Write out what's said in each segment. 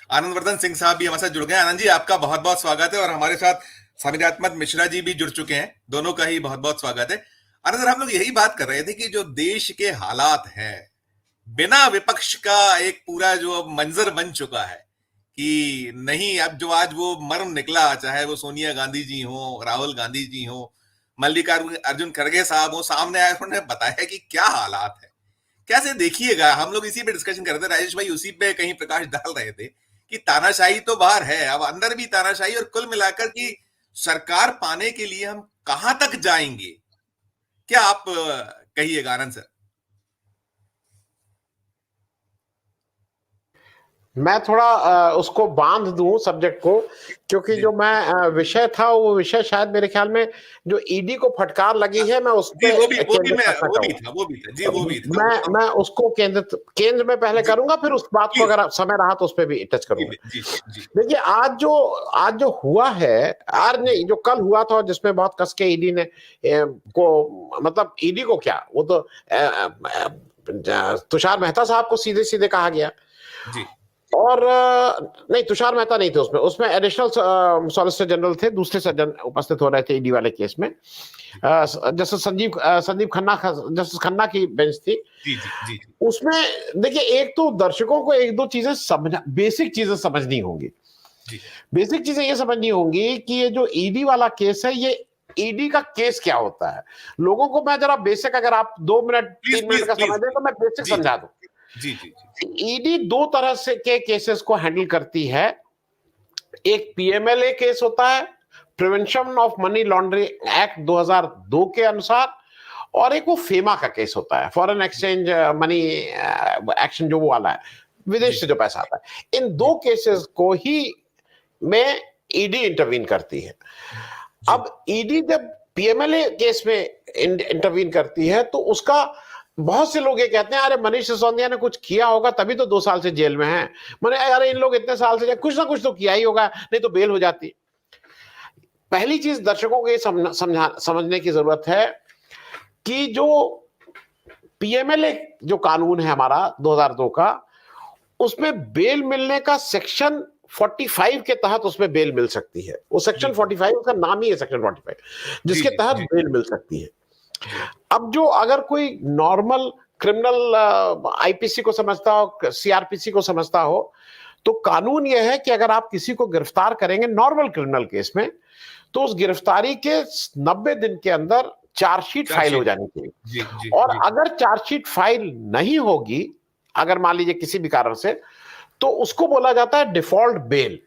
आनंदवर्धन सिंह साहब भी हमारे साथ जुड़ गए। आनंद जी, आपका बहुत बहुत स्वागत है। और हमारे साथ स्वामिनाथन मिश्रा जी भी जुड़ चुके हैं। दोनों का ही बहुत बहुत स्वागत है। आनंद, हम लोग यही बात कर रहे थे कि जो देश के हालात हैं, बिना विपक्ष का एक पूरा जो अब मंजर बन चुका है कि नहीं, अब जो आज वो मर्म निकला, चाहे वो सोनिया गांधी जी हो, राहुल गांधी जी हो, मल्लिकार्जुन अर्जुन खड़गे साहब हो, सामने आए, उन्होंने बताया कि क्या हालात है। कैसे देखिएगा, हम लोग इसी पे डिस्कशन कर रहे थे, राजेश भाई उसी पे कहीं प्रकाश डाल रहे थे कि तानाशाही तो बाहर है, अब अंदर भी तानाशाही, और कुल मिलाकर की सरकार पाने के लिए हम कहां तक जाएंगे, क्या आप कहिएगा आनंद सर? मैं थोड़ा उसको बांध दूं सब्जेक्ट को, क्योंकि जो मैं विषय था वो विषय शायद मेरे ख्याल में जो ईडी को फटकार लगी है, मैं उस पे केंद्रित करना चाहूंगा। मैं उसको केंद्र में पहले करूंगा, फिर उस बात को अगर समय रहा तो उस पे भी टच करूंगा। देखिए, आज जो हुआ है, आज नहीं, जो कल हुआ था जिसमें बहुत कस के ईडी ने मतलब ईडी को क्या, वो तो तुषार मेहता साहब को सीधे सीधे कहा गया जी। और नहीं, तुषार मेहता नहीं थे उसमें एडिशनल सॉलिसिटर जनरल थे, दूसरे सज्जन उपस्थित हो रहे थे ईडी वाले केस में। जैसे संदीप खन्ना, जस्टिस खन्ना की बेंच थी। जी, जी, जी। उसमें देखिए, एक तो दर्शकों को एक दो चीजें समझना, बेसिक चीजें समझनी होंगी। बेसिक चीजें ये समझनी होंगी कि ये जो ईडी वाला केस है, ये ईडी का केस क्या होता है। लोगों को मैं जरा बेसिक, अगर आप 2 मिनट 3 मिनट का समय दें तो मैं बेसिक समझा दूं। जी जी जी। ईडी दो तरह से के केसेस को हैंडल करती है। एक पीएमएलए केस होता है, prevention of money laundering act 2002 के अनुसार, और एक वो फेमा का केस होता है, फॉरेन एक्सचेंज मनी एक्शन, जो वो वाला है, विदेश से जो पैसा आता है। इन दो केसेस को ही में ईडी इंटरवीन करती है। अब ईडी जब पीएमएलए केस में इंटरवीन करती है तो उसका, बहुत से लोग ये कहते हैं, अरे मनीष सिसोदिया ने कुछ किया होगा तभी तो 2 साल से जेल में हैं। मैंने, अरे इन लोग इतने साल से कुछ ना कुछ तो किया ही होगा, नहीं तो बेल हो जाती। पहली चीज दर्शकों को ये समझने की जरूरत है कि जो पीएमएलए जो कानून है हमारा 2002 का, उसमें बेल मिलने का सेक्शन 45 के तहत उसमें बेल मिल सकती है। वो सेक्शन 45, उसका नाम ही है सेक्शन 45, जिसके तहत बेल मिल सकती है। अब जो अगर कोई नॉर्मल क्रिमिनल आईपीसी को समझता हो, सीआरपीसी को समझता हो, तो कानून यह है कि अगर आप किसी को गिरफ्तार करेंगे नॉर्मल क्रिमिनल केस में, तो उस गिरफ्तारी के 90 दिन के अंदर चार्जशीट फाइल हो जानी चाहिए। और अगर चार्जशीट फाइल नहीं होगी, अगर मान लीजिए किसी भी कारण से, तो उसको बोला जाता है डिफॉल्ट बेल।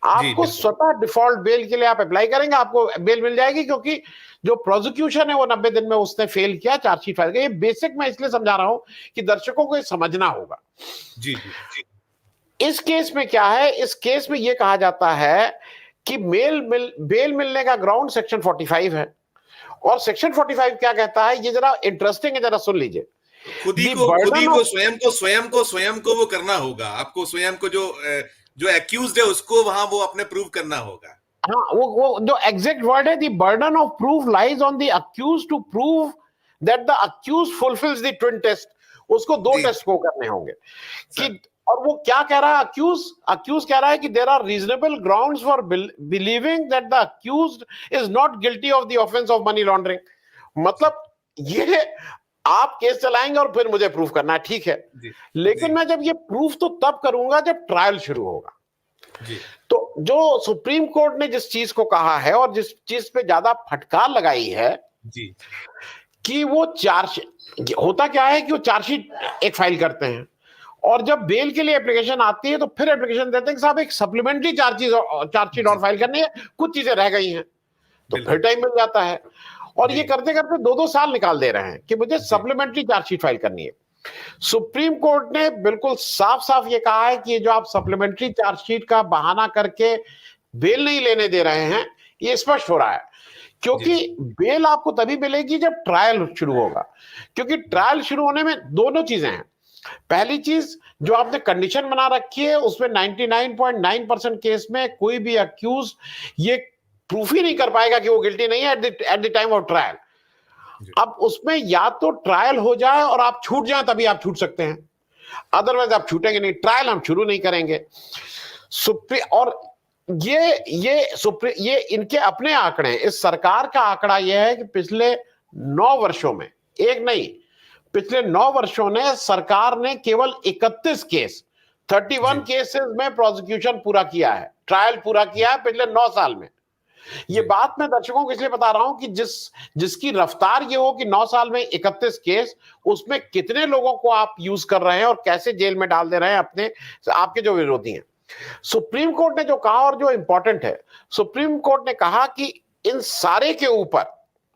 आपको स्वतः डिफॉल्ट बेल के लिए आप अप्लाई करेंगे, आपको बेल मिल जाएगी, क्योंकि जो प्रोसिक्यूशन है वो 90 दिन में उसने फेल किया, चार्जशीट फाइल किया। ये बेसिक मैं इसलिए समझा रहा हूं कि दर्शकों को ये समझना होगा। जी। इस केस में क्या है, इस केस में ये कहा जाता है कि बेल मिलने का ग्राउंड सेक्शन 45 है। और सेक्शन 45 क्या कहता है, ये जरा इंटरेस्टिंग है, जरा सुन लीजिए। स्वयं को वो करना होगा, आपको स्वयं को जो एक्यूज्ड है उसको वहां वो अपने प्रूव करना होगा। हाँ, वो जो एग्जैक्ट वर्ड है, the burden of proof lies on the accused to prove that the accused fulfils the twin test. उसको 2 टेस्ट को करने होंगे कि, और वो क्या कह रहा है, अक्यूज कह रहा है कि there are reasonable grounds for believing that the accused is not guilty of the offence of money laundering. मतलब ये आप केस चलाएंगे और फिर मुझे प्रूफ करना है, ठीक है, लेकिन मैं जब ये प्रूफ तो तब करूंगा जब ट्रायल शुरू होगा। तो जो सुप्रीम कोर्ट ने जिस चीज को कहा है और जिस चीज पे ज्यादा फटकार लगाई है कि वो चार्जशीट, होता क्या है कि वो चार्जशीट एक फाइल करते हैं, और जब बेल के लिए एप्लीकेशन आती है तो फिर एप्लीकेशन देते हैं कि साहब एक सप्लीमेंट्री चार्जशीट और फाइल करनी है, कुछ चीजें रह गई हैं, तो फिर टाइम मिल जाता है। और ये करते करते 2-2 साल निकाल दे रहे हैं कि मुझे सप्लीमेंट्री चार्जशीट फाइल करनी है। सुप्रीम कोर्ट ने बिल्कुल साफ साफ ये कहा है कि ये जो आप सप्लीमेंट्री चार्जशीट का बहाना करके बेल नहीं लेने दे रहे हैं, ये स्पष्ट हो रहा है, क्योंकि बेल आपको तभी मिलेगी जब ट्रायल शुरू होगा। क्योंकि ट्रायल शुरू होने में दोनों चीजें हैं। पहली चीज, जो आपने कंडीशन बना रखी है, उसमें 99.9% केस में कोई भी अक्यूज ये प्रूफ ही नहीं कर पाएगा कि वो गिल्टी नहीं है at the time of trial. अब उसमें या तो ट्रायल हो जाए और आप छूट जाए, तभी आप छूट सकते हैं, अदरवाइज आप छूटेंगे नहीं, ट्रायल हम शुरू नहीं करेंगे। सुप्रीम और ये इनके अपने आंकड़े हैं। इस सरकार का आंकड़ा यह है कि पिछले 9 वर्षों में, एक नहीं, पिछले 9 वर्षों ने सरकार ने केवल 31 केस, 31 केसेस में प्रोसिक्यूशन पूरा किया है, ट्रायल पूरा किया है पिछले 9 साल में। ये बात मैं दर्शकों को इसलिए बता रहा हूं कि जिसकी रफ्तार ये हो कि 9 साल में 31 केस, उसमें कितने लोगों को आप यूज कर रहे हैं और कैसे जेल में डाल दे रहे हैं अपने आपके जो विरोधी हैं। सुप्रीम कोर्ट ने जो कहा और जो इंपॉर्टेंट है, सुप्रीम कोर्ट ने कहा कि इन सारे के ऊपर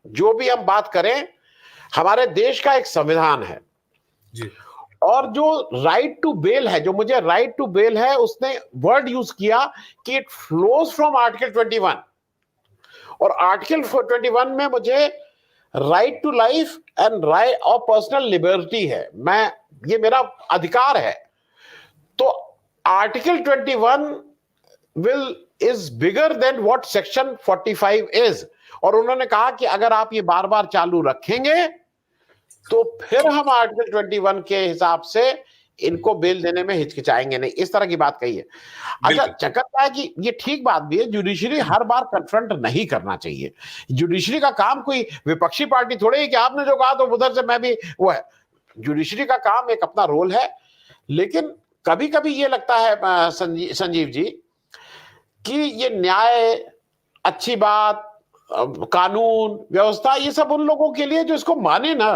जो भी हम बात करें, हमारे देश का एक संविधान है जी। और जो राइट टू बेल है, जो मुझे राइट टू बेल है, उसने वर्ड यूज किया कि इट फ्लोज फ्रॉम आर्टिकल 21, और आर्टिकल 21 में मुझे right to life and right of personal liberty है, ये मेरा अधिकार है। तो article 21 is bigger than what section 45 is. और उन्होंने कहा कि अगर आप ये बार बार चालू रखेंगे तो फिर हम आर्टिकल 21 के हिसाब से इनको बेल देने में हिचकिचाएंगे नहीं, इस तरह की बात कही है। अच्छा, चक्कर क्या है कि ये ठीक बात भी है, जुडिशरी हर बार कन्फ्रंट नहीं करना चाहिए। जुडिशरी का काम कोई विपक्षी पार्टी थोड़े ही कि आपने जो कहा तो उधर से मैं भी वो है। जुडिशरी का काम एक अपना रोल है, लेकिन कभी कभी ये लगता है संजीव जी कि ये न्याय, अच्छी बात, कानून व्यवस्था, ये सब उन लोगों के लिए जो इसको माने ना।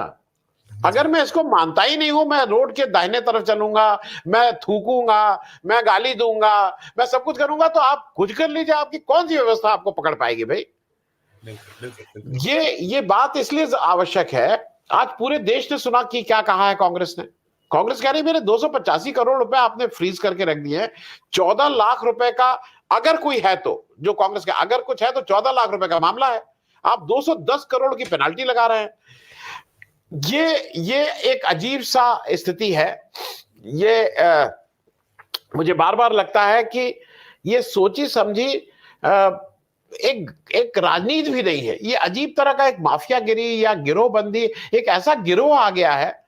अगर मैं इसको मानता ही नहीं हूं, मैं रोड के दाहिने तरफ चलूंगा, मैं थूकूंगा, मैं गाली दूंगा, मैं सब कुछ करूंगा, तो आप कुछ कर लीजिए, आपकी कौन सी व्यवस्था आपको पकड़ पाएगी भाई। ये बात इसलिए आवश्यक है। आज पूरे देश ने सुना कि क्या कहा है कांग्रेस ने। कांग्रेस कह रही है मेरे 285 करोड़ रुपए आपने फ्रीज करके रख दिए हैं, 14 लाख रुपए का अगर कोई है तो, जो कांग्रेस का अगर कुछ है तो 14 लाख रुपए का मामला है, आप 210 करोड़ की पेनाल्टी लगा रहे हैं। ये एक अजीब सा स्थिति है। ये मुझे बार बार लगता है कि ये सोची समझी एक राजनीति भी नहीं है। ये अजीब तरह का एक माफियागिरी या गिरोहबंदी, एक ऐसा गिरोह आ गया है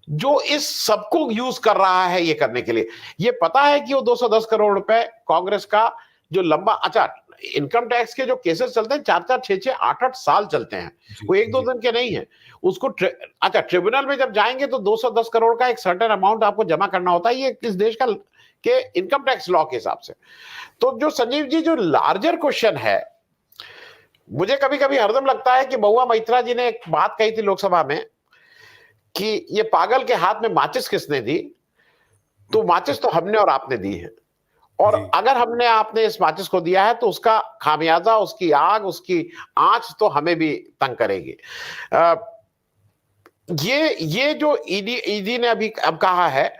जो इस सबको यूज कर रहा है ये करने के लिए। ये पता है कि वो 210 करोड़ रुपए कांग्रेस का जो लंबा, अच्छा, इनकम टैक्स के जो केसेस चलते हैं 4-4, 6-6, 8-8 साल चलते हैं, वो 1-2 दिन के नहीं है। उसको अच्छा, ट्रिब्यूनल में जब जाएंगे तो 210 करोड़ का एक सर्टेन अमाउंट आपको जमा करना होता है, ये इस देश का के इनकम टैक्स लॉ के हिसाब से। तो जो संजीव जी, जो लार्जर क्वेश्चन है, मुझे कभी कभी हरदम लगता है कि महुआ मोइत्रा जी ने एक बात कही थी लोकसभा में कि ये पागल के हाथ में माचिस किसने दी, तो माचिस तो हमने और आपने दी है, और अगर हमने आपने इस माचिस को दिया है तो उसका खामियाजा, उसकी आग, उसकी आंच तो हमें भी तंग करेगी। ये जो ईडी ने अभी अब कहा है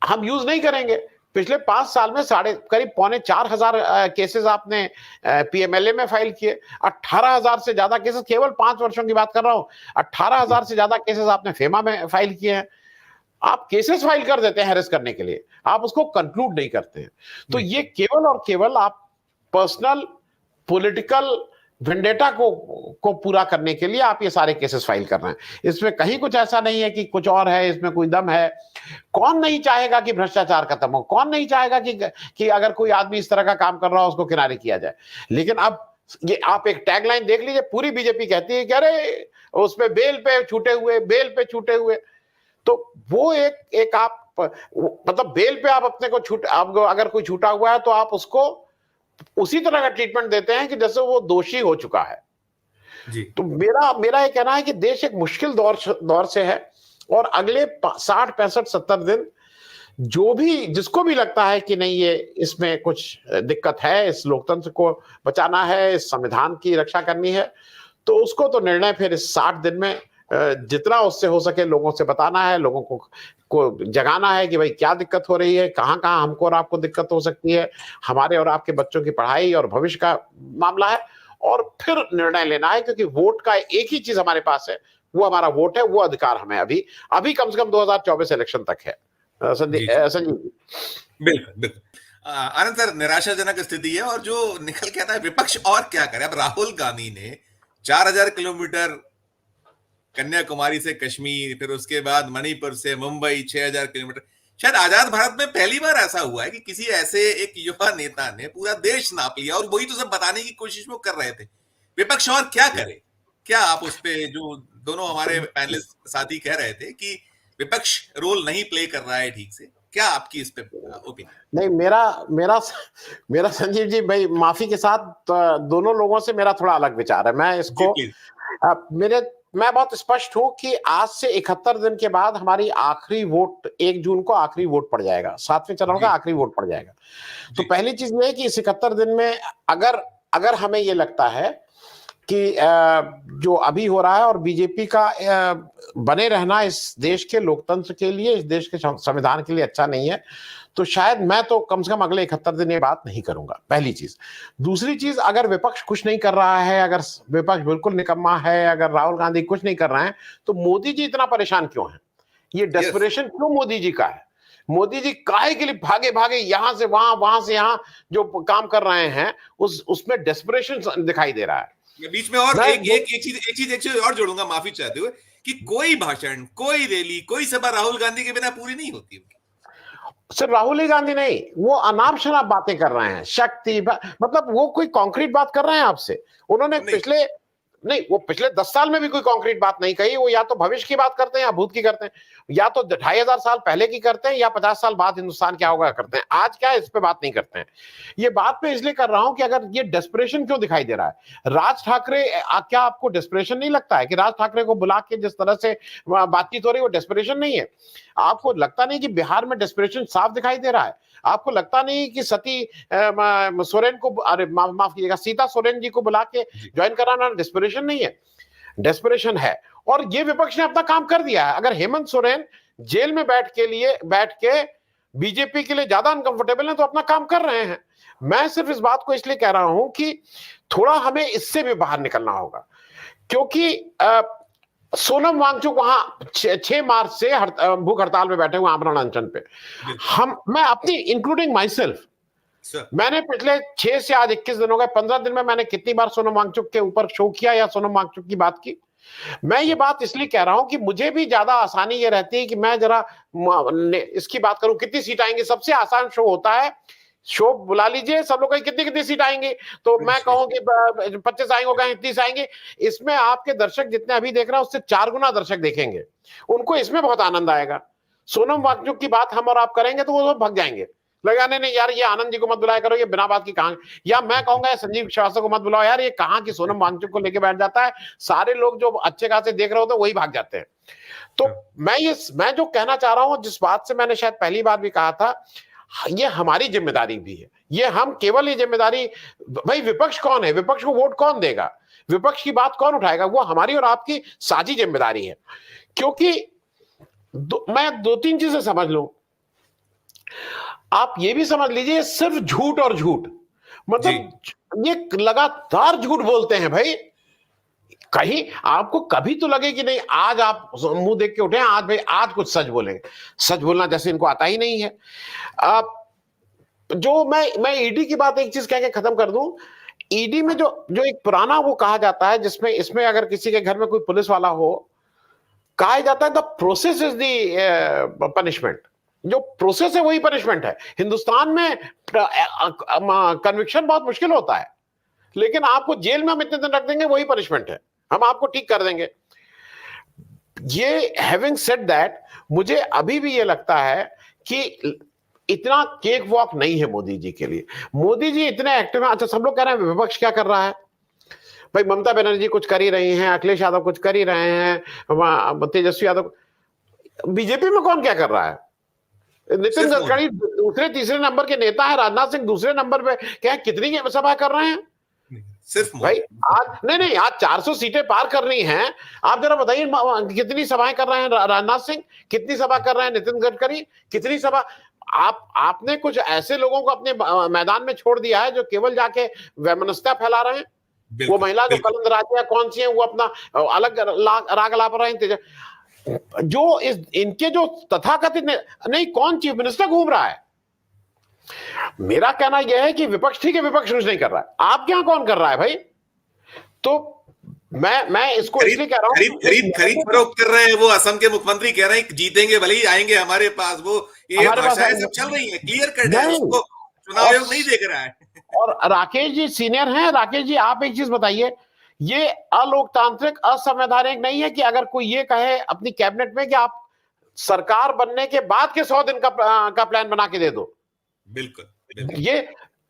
हम यूज नहीं करेंगे। पिछले 5 साल में करीब 4,500 केसेस आपने पीएमएलए में फाइल किए, 18,000 से ज्यादा केसेस, केवल 5 वर्षों की बात कर रहा हूं, 18,000 से ज्यादा केसेस आपने फेमा में फाइल किए हैं। आप केसेस फाइल कर देते हैं हैरेस करने के लिए, आप उसको कंक्लूड नहीं करते हैं। तो ये केवल और केवल आप पर्सनल पॉलिटिकल वेंडेटा को पूरा करने के लिए आप ये सारे केसेस फाइल कर रहे हैं। इसमें कहीं कुछ ऐसा नहीं है कि कुछ और है, इसमें कोई दम है। कौन नहीं चाहेगा कि भ्रष्टाचार खत्म हो, कौन नहीं चाहेगा कि अगर कोई आदमी इस तरह का काम कर रहा हो उसको किनारे किया जाए। लेकिन अब ये आप एक टैगलाइन देख लीजिए, पूरी बीजेपी कहती है कि अरे उसमें बेल पे छूटे हुए, बेल पे छूटे हुए। तो वो एक आप मतलब बेल पे आप अपने को अगर कोई छूटा हुआ है तो आप उसको उसी तरह का ट्रीटमेंट देते हैं कि जैसे वो दोषी हो चुका है जी। तो मेरा ये कहना है कि देश एक मुश्किल दौर से है, और अगले 60, 65, 70 दिन जो भी, जिसको भी लगता है कि नहीं ये इसमें कुछ दिक्कत है, इस लोकतंत्र को बचाना है, इस संविधान की रक्षा करनी है, तो उसको तो निर्णय फिर इस 60 दिन में जितना उससे हो सके लोगों से बताना है, लोगों को जगाना है कि भाई क्या दिक्कत हो रही है, कहां कहां हमको और आपको दिक्कत हो सकती है, हमारे और आपके बच्चों की पढ़ाई और भविष्य का मामला है, और फिर निर्णय लेना है। क्योंकि वोट का एक ही चीज हमारे पास है, वो हमारा वोट है, वो अधिकार हमें अभी कम से कम 2024 इलेक्शन तक है। संजीव बिल्कुल। आनंद सर, निराशाजनक स्थिति है, और जो निकल के आता है विपक्ष और क्या करे। अब राहुल गांधी ने 4000 किलोमीटर कन्याकुमारी से कश्मीर, फिर उसके बाद मणिपुर से मुंबई 6000 किलोमीटर, शायद आजाद भारत में पहली बार ऐसा हुआ है कि किसी ऐसे एक युवा नेता ने पूरा देश नाप लिया, और वही तो सब बताने की कोशिश वो कर रहे थे। विपक्ष और क्या करे? क्या आप उस पे, जो दोनों हमारे पैनलिस्ट साथी कह रहे थे कि विपक्ष रोल नहीं प्ले कर रहा है ठीक से, क्या आपकी इस पे ओपिनियन? नहीं, मेरा मेरा मेरा संजीव जी भाई, माफी के साथ दोनों लोगों से मेरा थोड़ा अलग विचार है। मैं इसको मैं बहुत स्पष्ट हूं कि आज से 71 दिन के बाद हमारी आखिरी वोट 1 जून को आखिरी वोट पड़ जाएगा, 7वें चरण का आखिरी वोट पड़ जाएगा। तो पहली चीज ये है कि इस 71 दिन में अगर हमें ये लगता है कि जो अभी हो रहा है और बीजेपी का बने रहना इस देश के लोकतंत्र के लिए, इस देश के संविधान के लिए अच्छा नहीं है, तो शायद मैं तो कम से कम अगले 71 दिन ये बात नहीं करूंगा, पहली चीज। दूसरी चीज, अगर विपक्ष कुछ नहीं कर रहा है, अगर विपक्ष बिल्कुल निकम्मा है, अगर राहुल गांधी कुछ नहीं कर रहे हैं, तो मोदी जी इतना परेशान क्यों है? ये डेस्परेशन क्यों मोदी जी का है? मोदी जी काहे के लिए भागे भागे यहां से वहां से यहां जो काम कर रहे हैं, उसमें डेस्परेशन दिखाई दे रहा है। बीच में और एक चीज और जोड़ूंगा, माफी चाहते हुए, कि कोई भाषण, कोई रैली, कोई सभा राहुल गांधी के बिना पूरी नहीं होती। सिर्फ राहुल ही गांधी नहीं, वो अनाप शनाप बातें कर रहे हैं, शक्ति मतलब वो कोई कॉन्क्रीट बात कर रहे हैं आपसे? उन्होंने वो पिछले 10 साल में भी कोई कॉन्क्रीट बात नहीं कही। वो या तो भविष्य की बात करते हैं या भूत की करते हैं, या तो 2500 साल पहले की करते हैं या 50 साल बाद हिंदुस्तान क्या होगा करते हैं। आज क्या है, इस पे बात नहीं करते हैं। ये बात मैं इसलिए कर रहा हूं कि अगर ये डेस्परेशन क्यों दिखाई दे रहा है, राज ठाकरे, क्या आपको डेस्परेशन नहीं लगता है कि राज ठाकरे को बुला के जिस तरह से बातचीत हो रही है वो डेस्परेशन नहीं है? आपको लगता नहीं कि बिहार में डेस्परेशन साफ दिखाई दे रहा है? आपको लगता नहीं कि सती सोरेन को, अरे माफ कीजिएगा, सीता सोरेन जी को बुला के ज्वाइन कराना डेस्परेशन नहीं है? डेस्परेशन है। और ये विपक्ष ने अपना काम कर दिया है। अगर हेमंत सोरेन जेल में बैठ के बीजेपी के लिए ज्यादा अनकंफर्टेबल है तो अपना काम कर रहे हैं। मैं सिर्फ इस बात को इसलिए कह रहा हूं कि थोड़ा हमें इससे भी बाहर निकलना होगा, क्योंकि सोनम वांगचुक वहां 6 मार्च से भूख हड़ताल में बैठे हुए आमरण अनशन पे। मैं अपनी इंक्लूडिंग माई सेल्फ, मैंने पिछले 6 से आज 21 दिन हो गए, 15 दिन में मैंने कितनी बार सोनम वांगचुक के ऊपर शो किया या सोनम वांगचुक की बात की? मैं ये बात इसलिए कह रहा हूं कि मुझे भी ज्यादा आसानी ये रहती है कि मैं जरा इसकी बात करूं, कितनी सीट आएंगी। सबसे आसान शो होता है, शो बुला लीजिए, सब लोग कितनी कितनी सीट आएंगी, तो मैं कहूं कि 25 आएंगे, 30 आएंगे। इसमें आपके दर्शक जितने अभी देख रहे हैं उससे 4 गुना दर्शक देखेंगे, उनको इसमें बहुत आनंद आएगा। सोनम वांगचुक की बात हम और आप करेंगे तो वो भग जाएंगे, लगाने नहीं यार ये आनंद जी को मत बुलाया करो, ये बिना बात की कहां। या मैं कहूंगा संजीव श्रीवास्तव को मत बुलाओ यार, ये कहां की सोनम वांगचुक को लेके बैठ जाता है। सारे लोग जो अच्छे खासे देख रहे होते हैं वही भाग जाते हैं। तो मैं जो कहना चाह रहा हूं, जिस बात से मैंने शायद पहली बार भी कहा था, ये हमारी जिम्मेदारी भी है। ये हम केवल ये जिम्मेदारी, भाई विपक्ष कौन है, विपक्ष को वोट कौन देगा, विपक्ष की बात कौन उठाएगा, वो हमारी और आपकी साझी जिम्मेदारी है। क्योंकि मैं 2-3 चीजें समझ लूं, आप ये भी समझ लीजिए, सिर्फ झूठ और झूठ, मतलब ये लगातार झूठ बोलते हैं भाई। कहीं आपको कभी तो लगे कि नहीं आज आप मुंह देख के उठे, आज भाई आज कुछ सच बोलेंगे। सच बोलना जैसे इनको आता ही नहीं है। जो मैं ईडी की बात एक चीज कह के खत्म कर दूं। ईडी में जो एक पुराना वो कहा जाता है, जिसमें इसमें अगर किसी के घर में कोई पुलिस वाला हो, कहा जाता है the process is the punishment. जो प्रोसेस है वही पनिशमेंट है। हिंदुस्तान में कन्विक्शन बहुत मुश्किल होता है, लेकिन आपको जेल में हम इतने दिन रख देंगे वही पनिशमेंट है, हम आपको ठीक कर देंगे। ये हैविंग सेड दैट, मुझे अभी भी ये लगता है कि इतना केक वॉक नहीं है मोदी जी के लिए। मोदी जी इतने एक्टिव हैं। अच्छा, सब लोग कह रहे हैं विपक्ष क्या कर रहा है, भाई ममता बनर्जी कुछ कर ही रही हैं, अखिलेश यादव कुछ कर ही रहे हैं, तेजस्वी यादव। बीजेपी में कौन क्या कर रहा है? नितिन गडकरी दूसरे तीसरे नंबर के नेता है, राजनाथ सिंह दूसरे नंबर पे, क्या कितनी सभा कर रहे हैं सिर्फ भाई? आज नहीं आज 400 सीटें पार करनी हैं। आप जरा बताइए कितनी सभाएं कर रहे हैं राजनाथ सिंह, कितनी सभा कर रहे हैं नितिन गडकरी, कितनी सभा? आपने कुछ ऐसे लोगों को अपने मैदान में छोड़ दिया है जो केवल जाके वैमनस्यता फैला रहे हैं। वो महिला जो कलंद राजिया कौन सी है, वो अपना अलग राग ला रहे हैं। जो इनके जो तथाकथित नहीं, कौन चीफ मिनिस्टर घूम रहा है? मेरा कहना यह है कि विपक्ष ठीक है, विपक्ष कुछ नहीं कर रहा है, आप क्या कौन कर रहा है भाई? तो मैं इसको खरीद इसलिए कह रहा खरीद हूँ कि खरीद खरीद फरोख्त कर रहे हैं। वो असम के मुख्यमंत्री कह रहे हैं कि जीतेंगे भले ही आएंगे हमारे पास। वो ये हमारे पास भाषाएं आएंगे सब चल रही हैं, क्लियर कट है, नहीं। उसको चुनाव और आयोग नहीं देख रहा है। और राकेश जी सीनियर हैं। राकेश जी आप एक चीज बताइए, ये अलोकतांत्रिक असंवैधानिक नहीं है कि अगर कोई ये कहे अपनी कैबिनेट में कि आप सरकार बनने के बाद के 100 दिन का प्लान बना के दे दो। बिल्कुल बिल्कुल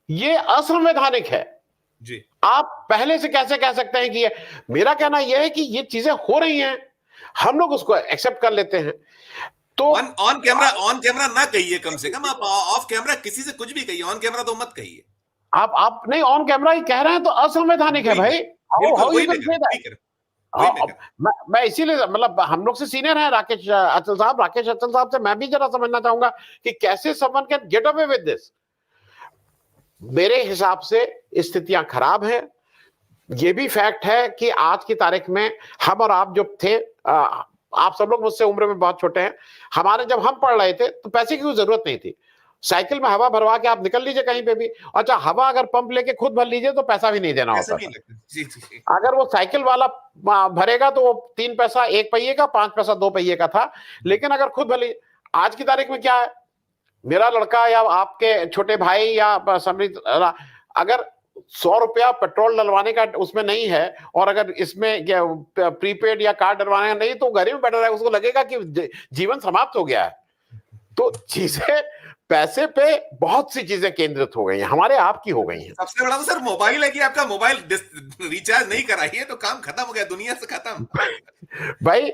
ये असंवैधानिक है। जी। आप पहले से कैसे कह सकते हैं कि ये, मेरा कहना यह है कि ये चीजें हो रही हैं, हम लोग उसको एक्सेप्ट कर लेते हैं। तो ऑन कैमरा ना कहिए, कम से कम आप ऑफ कैमरा किसी से कुछ भी कहिए, ऑन कैमरा तो मत कहिए। आप नहीं ऑन कैमरा ही कह रहे हैं तो असंवैधानिक है वही भाई। हाउ बिल्कुल हाउ यू वही मैं कैन कह से रहा दैट? वही मैं कह मैं इसीलिए मतलब हम लोग से सीनियर है राकेश अचल साहब। राकेश अचल साहब से मैं भी जरा समझना चाहूंगा कि कैसे someone can get away with this. मेरे हिसाब से स्थितियां खराब हैं। ये भी फैक्ट है कि आज की तारीख में हम और आप जो थे, आप सब लोग मुझसे उम्र में बहुत छोटे हैं। हमारे जब हम पढ़ रहे थे तो पैसे की कोई जरूरत नहीं थी। साइकिल में हवा भरवा के आप निकल लीजिए कहीं पे भी। अच्छा, हवा अगर पंप लेके खुद भर लीजिए तो पैसा भी नहीं देना ऐसा होता नहीं था। लगता। जी जी जी। अगर वो साइकिल वाला भरेगा तो वो 3 पैसा 1 पहिए का, 5 पैसा 2 पहिए का था। लेकिन अगर खुद भर लीजिए, आज की तारीख में क्या है, मेरा लड़का या आपके छोटे भाई या समृद्ध अगर 100 रुपया पेट्रोल डलवाने का उसमें नहीं है और अगर इसमें प्रीपेड या कार्ड डलवाने का नहीं, तो घर ही में बैठा रहेगा, उसको लगेगा कि जीवन समाप्त हो गया है। तो चीजें पैसे पे बहुत सी चीजें केंद्रित हो गई हैं, हमारे आपकी हो गई हैं। सबसे बड़ा तो सर मोबाइल है कि आपका मोबाइल रिचार्ज नहीं कराइए तो काम खत्म हो गया, दुनिया से खत्म। भाई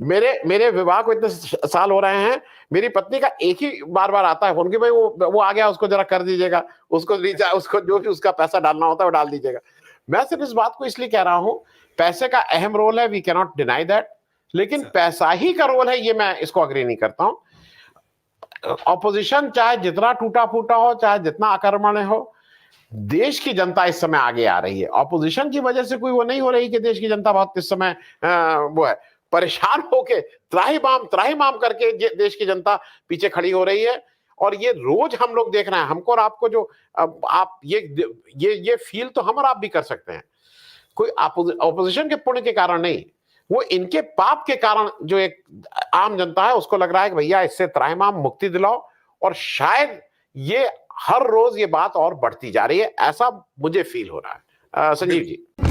मेरे मेरे विवाह को इतने साल हो रहे हैं, मेरी पत्नी का एक ही बार बार आता है फोन कि भाई वो आ गया, उसको जरा कर दीजिएगा, उसको रिचार्ज, उसको जो भी उसका पैसा डालना होता है वो डाल दीजिएगा। मैं सिर्फ इस बात को इसलिए कह रहा हूं, पैसे का अहम रोल है, we can not deny that, लेकिन पैसा ही का रोल है ये मैं इसको अग्री नहीं करता हूं। ऑपोजिशन चाहे जितना टूटा फूटा हो, चाहे जितना आक्रमण हो, देश की जनता इस समय आगे आ रही है। ऑपोजिशन की वजह से कोई वो नहीं हो रही कि देश की जनता बहुत इस समय वो है परेशान होके त्राहिमाम करके देश की जनता पीछे खड़ी हो रही है। और ये रोज हम लोग देख रहे हैं, हमको और आपको जो आप ये फील तो हम और आप भी कर सकते हैं। कोई ऑपोजिशन के पुण्य के कारण नहीं, वो इनके पाप के कारण जो एक आम जनता है उसको लग रहा है कि भैया इससे त्राहिमाम मुक्ति दिलाओ। और शायद ये हर रोज ये बात और बढ़ती जा रही है, ऐसा मुझे फील हो रहा है। संजीव जी।